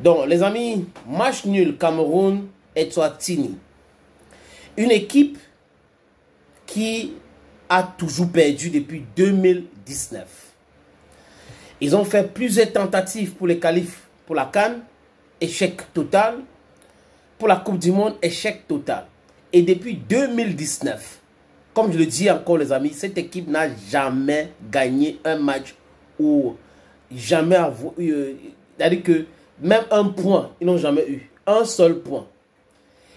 Donc, les amis, match nul Cameroun et Eswatini. Une équipe qui a toujours perdu depuis 2019. Ils ont fait plusieurs tentatives pour les qualifs pour la CAN, échec total. Pour la Coupe du Monde, échec total. Et depuis 2019, comme je le dis encore les amis, cette équipe n'a jamais gagné un match ou jamais c'est-à-dire que même un point, ils n'ont jamais eu. Un seul point.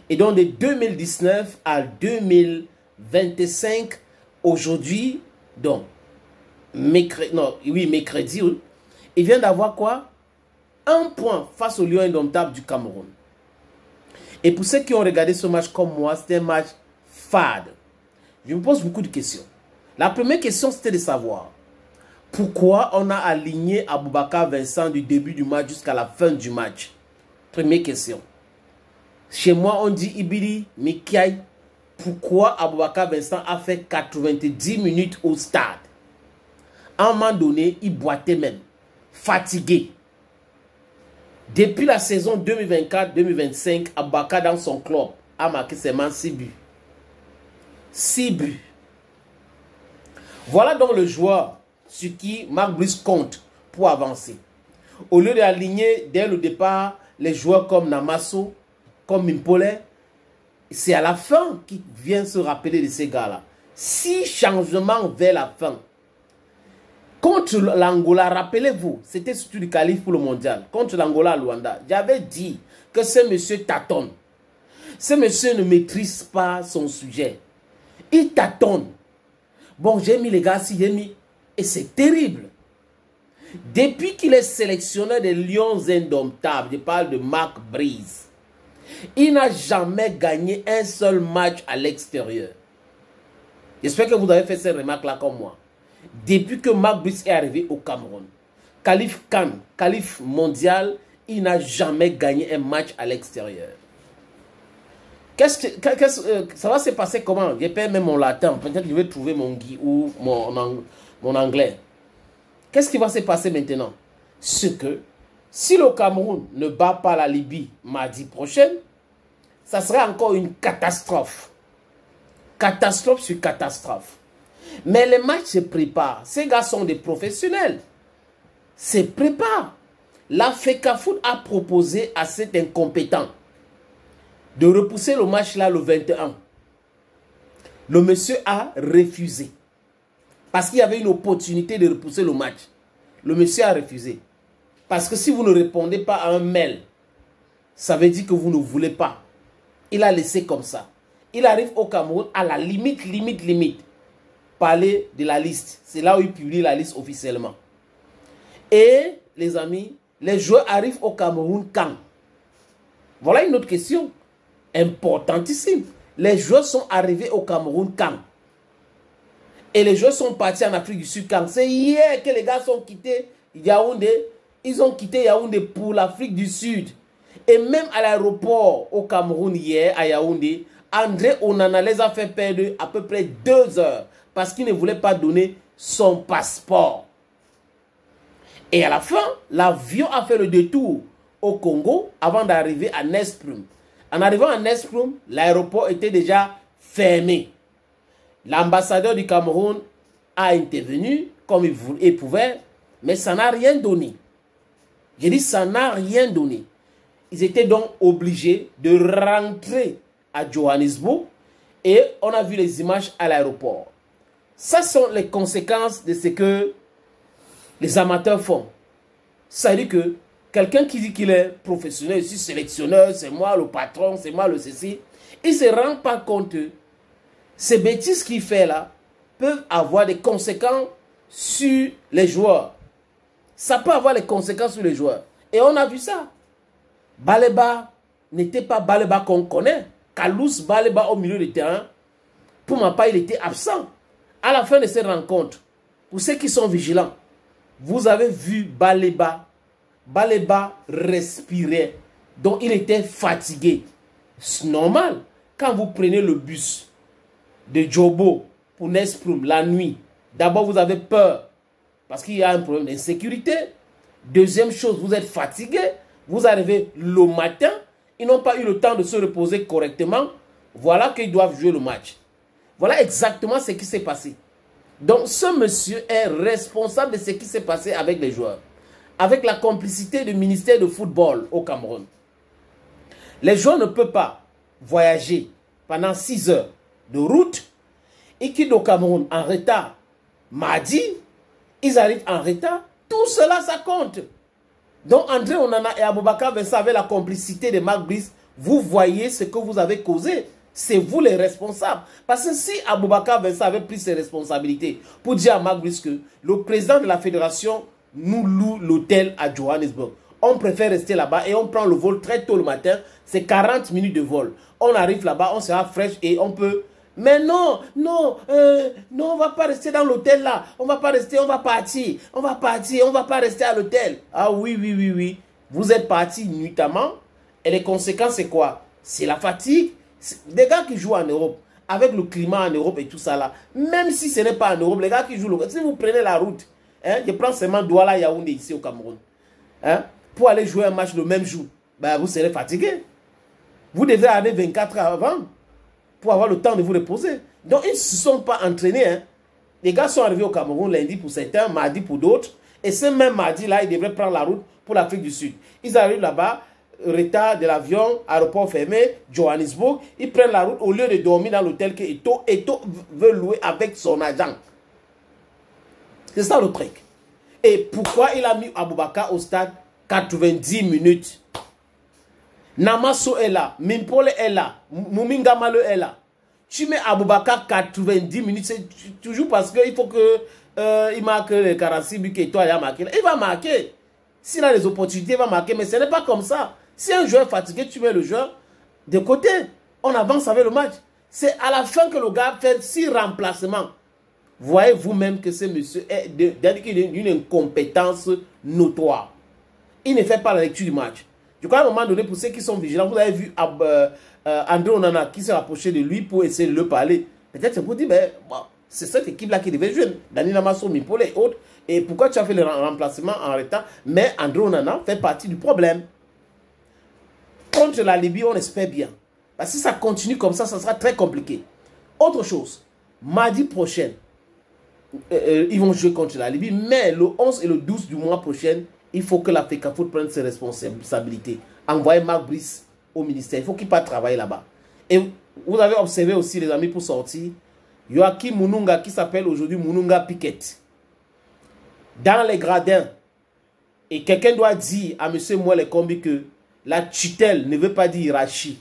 Et donc de 2019 à 2025, aujourd'hui, donc, mercredi, ils viennent d'avoir quoi? Un point face au Lion indomptable du Cameroun. Et pour ceux qui ont regardé ce match comme moi, c'était un match fade. Je me pose beaucoup de questions. La première question, c'était de savoir pourquoi on a aligné Aboubakar Vincent du début du match jusqu'à la fin du match. Première question. Chez moi, on dit Ibiri Mikiaï. Pourquoi Aboubakar Vincent a fait 90 minutes au stade? À un moment donné, il boitait même. Fatigué. Depuis la saison 2024-2025, Aboubakar dans son club a marqué seulement 6 buts. 6 buts. Voilà donc le joueur sur qui Marc Brice compte pour avancer. Au lieu d'aligner dès le départ les joueurs comme Namasso, comme Mimpole, c'est à la fin qu'il vient se rappeler de ces gars-là. 6 changements vers la fin. Contre l'Angola, rappelez-vous, c'était surtout du qualif pour le mondial. Contre l'Angola à Luanda, j'avais dit que ce monsieur tâtonne. Ce monsieur ne maîtrise pas son sujet. Il tâtonne. Bon, j'ai mis les gars ici, j'ai mis. Et c'est terrible. Depuis qu'il est sélectionneur des Lions indomptables, je parle de Marc Brice, il n'a jamais gagné un seul match à l'extérieur. J'espère que vous avez fait ces remarques-là comme moi. Depuis que Marc Brice est arrivé au Cameroun, qualif CAN, qualif mondial, il n'a jamais gagné un match à l'extérieur. Ça va se passer comment? Je perds même mon latin. Peut-être que je vais trouver mon guide ou mon anglais. Qu'est-ce qui va se passer maintenant? C'est que si le Cameroun ne bat pas la Libye mardi prochain, ça sera encore une catastrophe. Catastrophe sur catastrophe. Mais les matchs se préparent. Ces gars sont des professionnels. Se préparent. La FECAFOOT a proposé à cet incompétent de repousser le match là le 21. Le monsieur a refusé. Parce qu'il y avait une opportunité de repousser le match. Le monsieur a refusé. Parce que si vous ne répondez pas à un mail, ça veut dire que vous ne voulez pas. Il a laissé comme ça. Il arrive au Cameroun à la limite. Parler de la liste. C'est là où il publie la liste officiellement. Et les amis, les joueurs arrivent au Cameroun quand? Voilà une autre question importantissime. Les joueurs sont arrivés au Cameroun quand? Et les joueurs sont partis en Afrique du Sud quand? C'est hier que les gars sont quittés Yaoundé. Ils ont quitté Yaoundé pour l'Afrique du Sud. Et même à l'aéroport au Cameroun hier, à Yaoundé, André Onana les a fait perdre à peu près 2 heures parce qu'il ne voulait pas donner son passeport. Et à la fin, l'avion a fait le détour au Congo avant d'arriver à Nesprum. En arrivant à Nesprum, l'aéroport était déjà fermé. L'ambassadeur du Cameroun a intervenu comme il pouvait, mais ça n'a rien donné. J'ai dit ça n'a rien donné. Ils étaient donc obligés de rentrer à Johannesburg et on a vu les images à l'aéroport. Ça sont les conséquences de ce que les amateurs font. Ça veut dire que quelqu'un qui dit qu'il est professionnel, je suis sélectionneur, c'est moi le patron, c'est moi le ceci, il ne se rend pas compte que ces bêtises qu'il fait là peuvent avoir des conséquences sur les joueurs. Ça peut avoir des conséquences sur les joueurs. Et on a vu ça. Baleba n'était pas Baleba qu'on connaît. Kalous Baleba au milieu du terrain, pour ma part, il était absent. À la fin de cette rencontre, pour ceux qui sont vigilants, vous avez vu Baleba. Baleba respirait. Donc il était fatigué. C'est normal. Quand vous prenez le bus de Djobo pour Nesprum la nuit, d'abord vous avez peur parce qu'il y a un problème d'insécurité. Deuxième chose, vous êtes fatigué. Vous arrivez le matin, ils n'ont pas eu le temps de se reposer correctement. Voilà qu'ils doivent jouer le match. Voilà exactement ce qui s'est passé. Donc ce monsieur est responsable de ce qui s'est passé avec les joueurs. Avec la complicité du ministère de football au Cameroun. Les joueurs ne peuvent pas voyager pendant 6 heures de route. Ils quittent au Cameroun en retard. Mardi, ils arrivent en retard. Tout cela, ça compte. Donc André Onana et Aboubakar Vincent avec la complicité de Marc Brice, vous voyez ce que vous avez causé. C'est vous les responsables. Parce que si Aboubakar Vincent avait pris ses responsabilités pour dire à Marc Brice que le président de la fédération nous loue l'hôtel à Johannesburg, on préfère rester là-bas et on prend le vol très tôt le matin, c'est 40 minutes de vol. On arrive là-bas, on sera fraîche et on peut... Mais non, non, non, on ne va pas rester dans l'hôtel là. On ne va pas rester, on va partir. On va partir, on ne va pas rester à l'hôtel. Ah oui, oui, oui, oui. Vous êtes partis nuitamment. Et les conséquences, c'est quoi? C'est la fatigue. Des gars qui jouent en Europe, avec le climat en Europe et tout ça là, même si ce n'est pas en Europe, les gars qui jouent, si vous prenez la route, hein, je prends seulement Douala Yaoundé ici au Cameroun, hein, pour aller jouer un match le même jour, ben, vous serez fatigué. Vous devez aller 24 heures avant pour avoir le temps de vous reposer. Donc, ils ne se sont pas entraînés. Hein. Les gars sont arrivés au Cameroun lundi pour certains, mardi pour d'autres. Et ce même mardi-là, ils devraient prendre la route pour l'Afrique du Sud. Ils arrivent là-bas, retard de l'avion, aéroport fermé, Johannesburg. Ils prennent la route au lieu de dormir dans l'hôtel que Eto'o veut louer avec son agent. C'est ça le truc. Et pourquoi il a mis Aboubakar au stade 90 minutes? Namasso est là, Mimpole est là, Moumingamalo est là. Tu mets Aboubakar 90 minutes, c'est toujours parce qu'il faut que il marque les 46 buts que toi il a marqué. Il va marquer. S'il a les opportunités, il va marquer. Mais ce n'est pas comme ça. Si un joueur est fatigué, tu mets le joueur de côté. On avance avec le match. C'est à la fin que le gars fait 6 remplacements. Voyez vous-même que ce monsieur est d'une incompétence notoire. Il ne fait pas la lecture du match. Je crois qu'à un moment donné, pour ceux qui sont vigilants, vous avez vu André Onana qui s'est rapproché de lui pour essayer de le parler. Peut-être c'est pour dire, ben, bon, c'est cette équipe-là qui devait jouer. Dani Namasso, Mimpole et autres. Et pourquoi tu as fait le remplacement en retard? Mais André Onana fait partie du problème. Contre la Libye, on espère bien. Parce que si ça continue comme ça sera très compliqué. Autre chose, mardi prochain, ils vont jouer contre la Libye. Mais le 11 et le 12 du mois prochain, il faut que la FECAFOOT prenne ses responsabilités. Envoyer Marc Brice au ministère. Il faut qu'il parte travailler là-bas. Et vous avez observé aussi, les amis, pour sortir, Joachim Mununga, qui s'appelle aujourd'hui Mununga Piquet. Dans les gradins. Et quelqu'un doit dire à M. Mouele Kombi que la tutelle ne veut pas dire hiérarchie.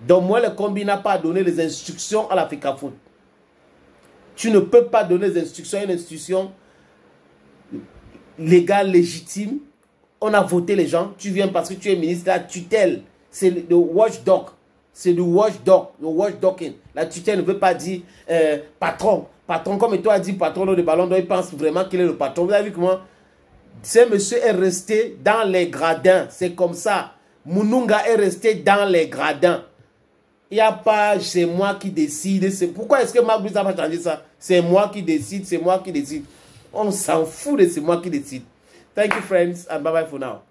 Donc Mouele Kombi n'a pas donné les instructions à la FECAFOOT. Tu ne peux pas donner les instructions à une institution légale, légitime. On a voté les gens. Tu viens parce que tu es ministre de la tutelle. C'est le watchdog. C'est le watchdog. Le watchdogging. La tutelle ne veut pas dire patron. Patron, comme toi a dit patron de ballon, donc il pense vraiment qu'il est le patron. Vous avez vu comment ce monsieur est resté dans les gradins. C'est comme ça. Mununga est resté dans les gradins. Il n'y a pas, c'est moi qui décide. Pourquoi est-ce que Marc Brice n'a pas changé ça? C'est moi qui décide, c'est moi qui décide. On s'en fout de c'est moi qui décide. Thank you, friends, and bye-bye for now.